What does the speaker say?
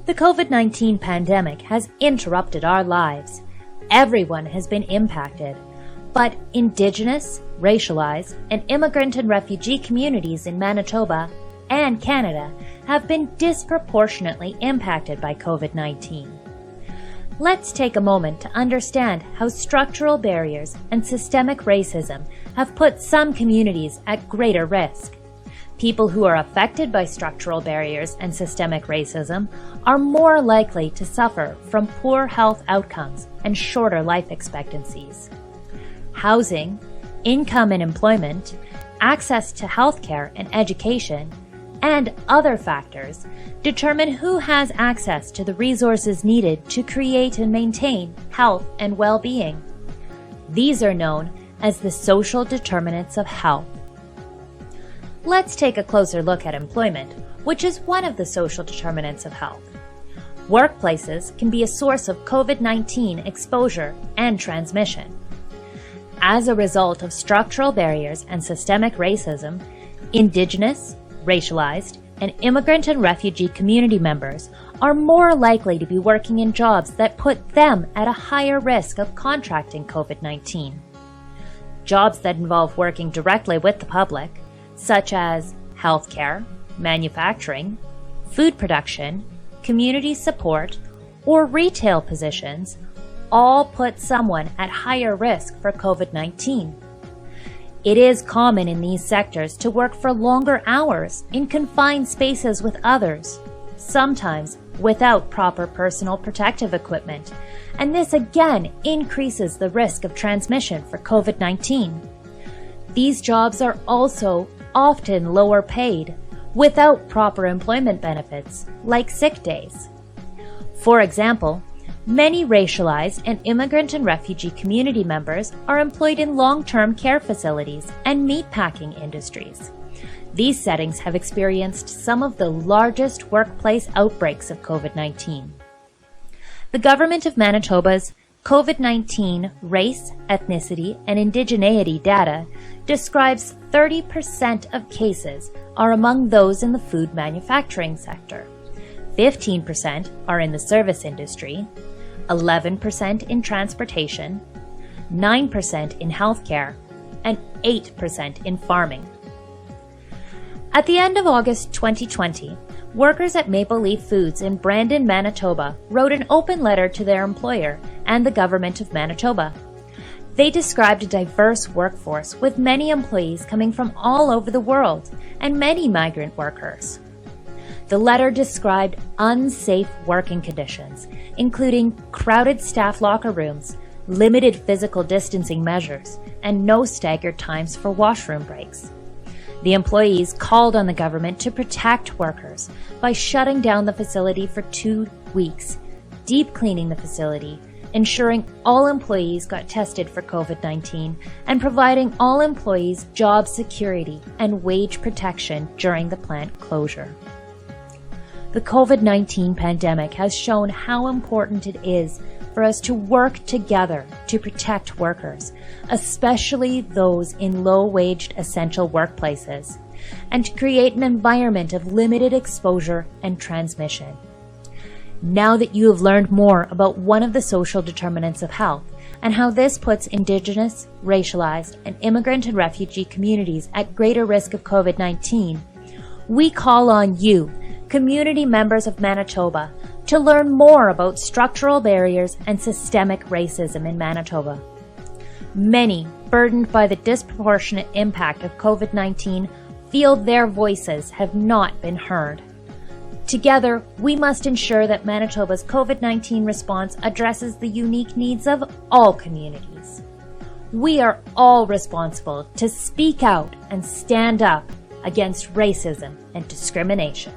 The COVID-19 pandemic has interrupted our lives. Everyone has been impacted. But Indigenous, racialized, and immigrant and refugee communities in Manitoba and Canada have been disproportionately impacted by COVID-19. Let's take a moment to understand how structural barriers and systemic racism have put some communities at greater risk. People who are affected by structural barriers and systemic racism are more likely to suffer from poor health outcomes and shorter life expectancies. Housing, income and employment, access to healthcare and education, and other factors determine who has access to the resources needed to create and maintain health and well-being. These are known as the social determinants of health. Let's take a closer look at employment, which is one of the social determinants of health. Workplaces can be a source of COVID-19 exposure and transmission. As a result of structural barriers and systemic racism, Indigenous, racialized, and immigrant and refugee community members are more likely to be working in jobs that put them at a higher risk of contracting COVID-19. Jobs that involve working directly with the public, such as healthcare, manufacturing, food production, community support, or retail positions, all put someone at higher risk for COVID-19. It is common in these sectors to work for longer hours in confined spaces with others, sometimes without proper personal protective equipment, and this again increases the risk of transmission for COVID-19. These jobs are also often lower paid, without proper employment benefits, like sick days. For example, many racialized and immigrant and refugee community members are employed in long-term care facilities and meatpacking industries. These settings have experienced some of the largest workplace outbreaks of COVID-19. The Government of Manitoba's COVID-19 race, ethnicity, and indigeneity data describes 30% of cases are among those in the food manufacturing sector, 15% are in the service industry, 11% in transportation, 9% in healthcare, and 8% in farming. At the end of August 2020, workers at Maple Leaf Foods in Brandon, Manitoba wrote an open letter to their employer and the Government of Manitoba. They described a diverse workforce with many employees coming from all over the world and many migrant workers. The letter described unsafe working conditions, including crowded staff locker rooms, limited physical distancing measures, and no staggered times for washroom breaks. The employees called on the government to protect workers by shutting down the facility for 2 weeks, deep cleaning the facility, ensuring all employees got tested for COVID-19, and providing all employees job security and wage protection during the plant closure. The COVID-19 pandemic has shown how important it is for us to work together to protect workers, especially those in low-waged essential workplaces, and to create an environment of limited exposure and transmission. Now that you have learned more about one of the social determinants of health and how this puts Indigenous, racialized, and immigrant and refugee communities at greater risk of COVID-19, we call on you, community members of Manitoba, to learn more about structural barriers and systemic racism in Manitoba. Many, burdened by the disproportionate impact of COVID-19, feel their voices have not been heard. Together, we must ensure that Manitoba's COVID-19 response addresses the unique needs of all communities. We are all responsible to speak out and stand up against racism and discrimination.